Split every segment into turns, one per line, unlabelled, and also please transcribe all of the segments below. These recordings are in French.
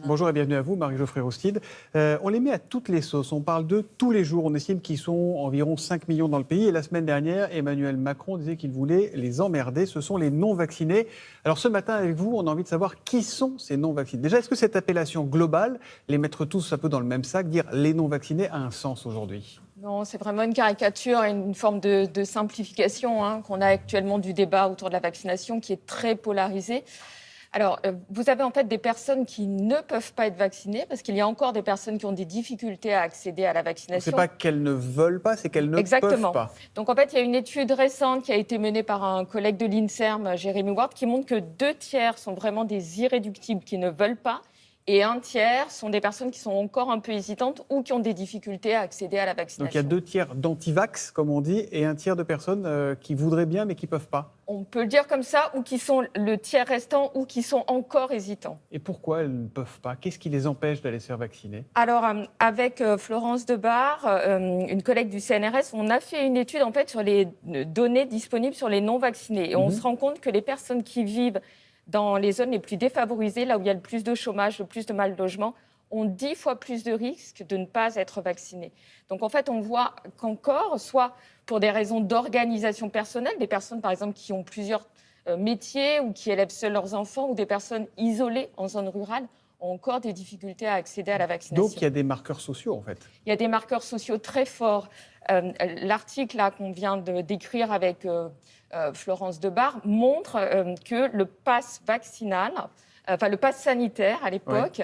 Bonjour et bienvenue à vous, Marie-Geoffrey Roustide. On les met à toutes les sauces, on parle d'eux tous les jours. On estime qu'ils sont environ 5 millions dans le pays. Et la semaine dernière, Emmanuel Macron disait qu'il voulait les emmerder. Ce sont les non-vaccinés. Alors ce matin, avec vous, on a envie de savoir qui sont ces non-vaccinés. Déjà, est-ce que cette appellation globale, les mettre tous un peu dans le même sac, dire les non-vaccinés, a un sens aujourd'hui ?
Non, c'est vraiment une caricature et une forme de simplification qu'on a actuellement du débat autour de la vaccination qui est très polarisé. Alors, vous avez en fait des personnes qui ne peuvent pas être vaccinées parce qu'il y a encore des personnes qui ont des difficultés à accéder à la vaccination.
Ce n'est pas qu'elles ne veulent pas, c'est qu'elles ne
Exactement.
peuvent pas.
Donc, en fait, il y a une étude récente qui a été menée par un collègue de l'INSERM, Jérémy Ward, qui montre que 2/3 sont vraiment des irréductibles qui ne veulent pas. Et 1/3 sont des personnes qui sont encore un peu hésitantes ou qui ont des difficultés à accéder à la vaccination.
Donc il y a 2/3 d'antivax, comme on dit, et 1/3 de personnes qui voudraient bien mais qui ne peuvent pas.
On peut le dire comme ça, ou qui sont le tiers restant, ou qui sont encore hésitants.
Et pourquoi elles ne peuvent pas ? Qu'est-ce qui les empêche d'aller se faire vacciner ?
Alors, avec Florence Debar, une collègue du CNRS, on a fait une étude en fait, sur les données disponibles sur les non-vaccinés. Et on se rend compte que les personnes qui vivent dans les zones les plus défavorisées, là où il y a le plus de chômage, le plus de mal logement, ont 10 fois plus de risques de ne pas être vaccinés. Donc en fait, on voit qu'encore, soit pour des raisons d'organisation personnelle, des personnes par exemple qui ont plusieurs métiers ou qui élèvent seuls leurs enfants, ou des personnes isolées en zone rurale, ont encore des difficultés à accéder à la vaccination.
Donc il y a des marqueurs sociaux en fait.
Il y a des marqueurs sociaux très forts. L'article là, qu'on vient de décrire avec Florence Debar montre que le pass vaccinal, le pass sanitaire à l'époque,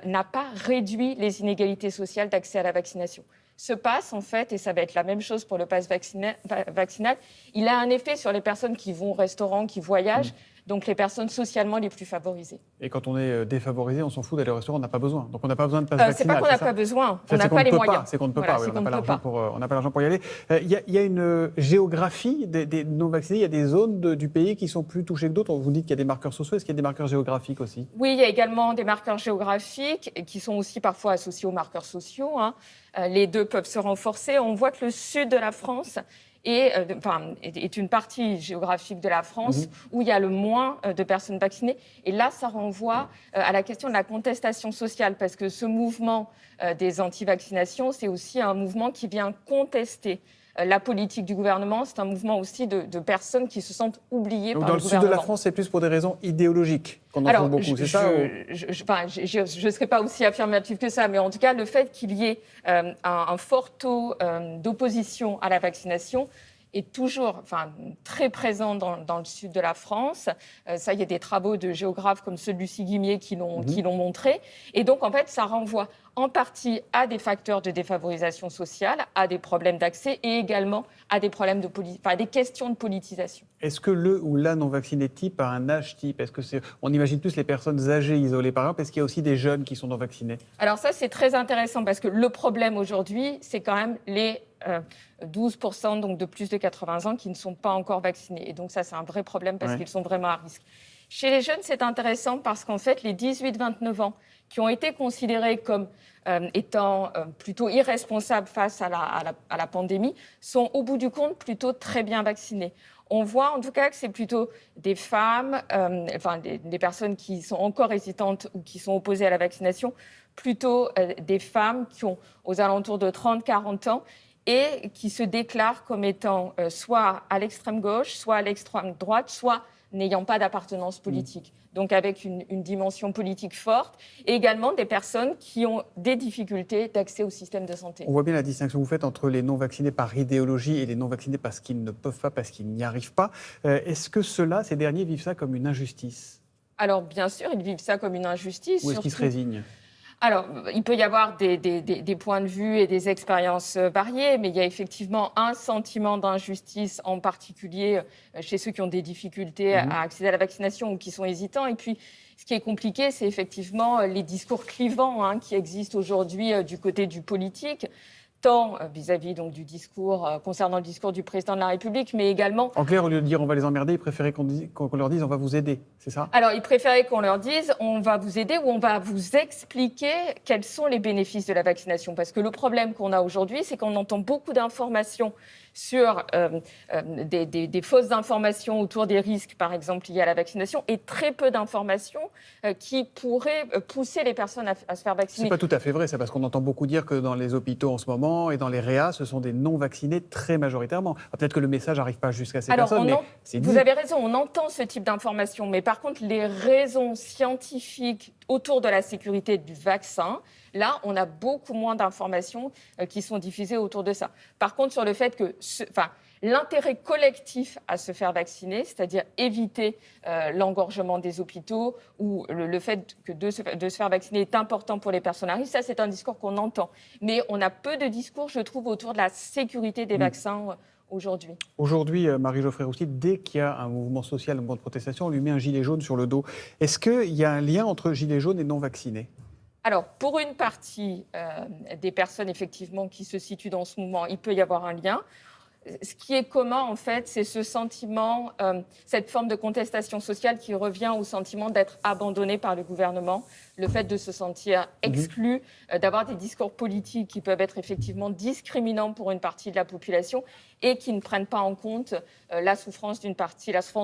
n'a pas réduit les inégalités sociales d'accès à la vaccination. Ce pass, en fait, et ça va être la même chose pour le pass vaccinal, il a un effet sur les personnes qui vont au restaurant, qui voyagent, donc les personnes socialement les plus favorisées.
Et quand on est défavorisé, on s'en fout d'aller au restaurant, on n'a pas besoin. Donc on n'a pas besoin de pass vaccinal.
C'est pas qu'on n'a pas besoin, on n'a pas les moyens.
C'est qu'on ne peut
Voilà,
pas, on n'a pas l'argent pour y aller. Il y a une géographie des non-vaccinés, il y a des zones du pays qui sont plus touchées que d'autres. Vous dites qu'il y a des marqueurs sociaux, est-ce qu'il y a des marqueurs géographiques aussi ?
Oui, il y a également des marqueurs géographiques qui sont aussi parfois associés aux marqueurs sociaux. Les deux peuvent se renforcer. On voit que le sud de la France est une partie géographique de la France où il y a le moins de personnes vaccinées. Et là, ça renvoie à la question de la contestation sociale, parce que ce mouvement des anti-vaccinations, c'est aussi un mouvement qui vient contester la politique du gouvernement. C'est un mouvement aussi de personnes qui se sentent oubliées par le gouvernement.
Dans le sud de la France, c'est plus pour des raisons idéologiques qu'on en trouve beaucoup, c'est ça
Je ne serais pas aussi affirmative que ça, mais en tout cas, le fait qu'il y ait un fort taux d'opposition à la vaccination est toujours très présent dans le sud de la France. Ça, il y a des travaux de géographes comme ceux de Lucie Guimier qui l'ont montré. Et donc, en fait, ça renvoie en partie à des facteurs de défavorisation sociale, à des problèmes d'accès et également à des problèmes des questions de politisation.
Est-ce que le ou la non-vacciné type a un âge type ? Est-ce que on imagine plus les personnes âgées isolées par exemple ? Est-ce qu'il y a aussi des jeunes qui sont non-vaccinés ?
Alors ça, c'est très intéressant parce que le problème aujourd'hui, c'est quand même les 12% donc de plus de 80 ans qui ne sont pas encore vaccinés. Et donc ça, c'est un vrai problème parce qu'ils sont vraiment à risque. Chez les jeunes, c'est intéressant parce qu'en fait, les 18-29 ans qui ont été considérés comme étant plutôt irresponsables face à la pandémie sont au bout du compte plutôt très bien vaccinés. On voit en tout cas que c'est plutôt des femmes, des personnes qui sont encore hésitantes ou qui sont opposées à la vaccination, plutôt des femmes qui ont aux alentours de 30-40 ans et qui se déclarent comme étant soit à l'extrême gauche, soit à l'extrême droite, soit n'ayant pas d'appartenance politique. Donc avec une dimension politique forte, et également des personnes qui ont des difficultés d'accès au système de santé.
On voit bien la distinction que vous faites entre les non-vaccinés par idéologie et les non-vaccinés parce qu'ils ne peuvent pas, parce qu'ils n'y arrivent pas. Est-ce que ces derniers vivent ça comme une injustice ?
Alors bien sûr, ils vivent ça comme une injustice.
Ou est-ce qu'ils se résignent ?
Alors, il peut y avoir des points de vue et des expériences variées, mais il y a effectivement un sentiment d'injustice, en particulier chez ceux qui ont des difficultés à accéder à la vaccination ou qui sont hésitants. Et puis, ce qui est compliqué, c'est effectivement les discours clivants qui existent aujourd'hui du côté du politique, tant vis-à-vis donc, du discours, concernant le discours du président de la République, mais également...
En clair, au lieu de dire on va les emmerder, ils préféraient qu'on leur dise on va vous aider, c'est ça ?
Alors, ils préféraient qu'on leur dise on va vous aider ou on va vous expliquer quels sont les bénéfices de la vaccination. Parce que le problème qu'on a aujourd'hui, c'est qu'on entend beaucoup d'informations sur des fausses informations autour des risques, par exemple, liés à la vaccination, et très peu d'informations qui pourraient pousser les personnes à se faire vacciner.
C'est pas tout à fait vrai, c'est parce qu'on entend beaucoup dire que dans les hôpitaux en ce moment et dans les réas, ce sont des non-vaccinés très majoritairement. Peut-être que le message n'arrive pas jusqu'à ces personnes, mais c'est dit.
Vous avez raison, on entend ce type d'informations, mais par contre, les raisons scientifiques autour de la sécurité du vaccin, là, on a beaucoup moins d'informations qui sont diffusées autour de ça. Par contre, sur le fait que l'intérêt collectif à se faire vacciner, c'est-à-dire éviter l'engorgement des hôpitaux ou le fait que de se faire vacciner est important pour les personnes à risque, ça, c'est un discours qu'on entend. Mais on a peu de discours, je trouve, autour de la sécurité des vaccins aujourd'hui.
Aujourd'hui, Marie-Geoffroy Roussy, dès qu'il y a un mouvement social, un mouvement de protestation, on lui met un gilet jaune sur le dos. Est-ce qu'il y a un lien entre gilet jaune et non-vaccinés ?
Alors, pour une partie des personnes, effectivement, qui se situent dans ce mouvement, il peut y avoir un lien. Ce qui est commun, en fait, c'est ce sentiment, cette forme de contestation sociale qui revient au sentiment d'être abandonné par le gouvernement, le fait de se sentir exclu, d'avoir des discours politiques qui peuvent être effectivement discriminants pour une partie de la population et qui ne prennent pas en compte la souffrance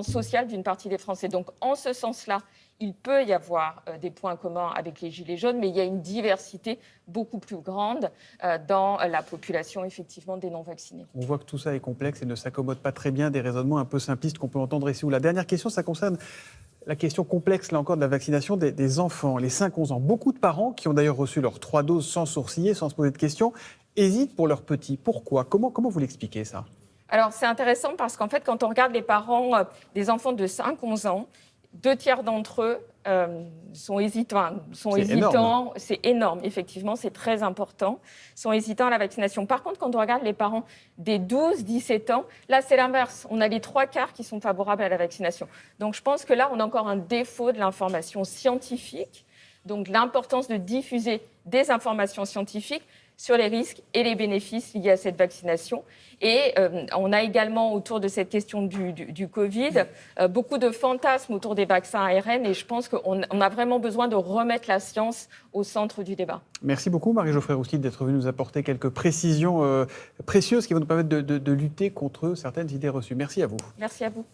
sociale d'une partie des Français. Donc, en ce sens-là, il peut y avoir des points communs avec les Gilets jaunes, mais il y a une diversité beaucoup plus grande dans la population, effectivement, des non-vaccinés.
On voit que tout ça est complexe et ne s'accommode pas très bien des raisonnements un peu simplistes qu'on peut entendre ici ou là. Dernière question, ça concerne la question complexe, là encore, de la vaccination des enfants, les 5-11 ans. Beaucoup de parents, qui ont d'ailleurs reçu leurs 3 doses sans sourciller, sans se poser de questions, hésitent pour leurs petits. Pourquoi ? Comment vous l'expliquez, ça ?
Alors, c'est intéressant parce qu'en fait, quand on regarde les parents des enfants de 5-11 ans, 2 tiers d'entre eux sont hésitants.
Énorme.
C'est énorme, effectivement, c'est très important. Sont hésitants à la vaccination. Par contre, quand on regarde les parents des 12-17 ans, là, c'est l'inverse. On a les 3 quarts qui sont favorables à la vaccination. Donc, je pense que là, on a encore un défaut de l'information scientifique. Donc, l'importance de diffuser des informations scientifiques sur les risques et les bénéfices liés à cette vaccination. Et on a également, autour de cette question du Covid, beaucoup de fantasmes autour des vaccins ARN, et je pense qu'on a vraiment besoin de remettre la science au centre du débat.
Merci beaucoup, Marie-Geoffroy Roussy, d'être venue nous apporter quelques précisions précieuses qui vont nous permettre de lutter contre certaines idées reçues. Merci à vous.
Merci à vous.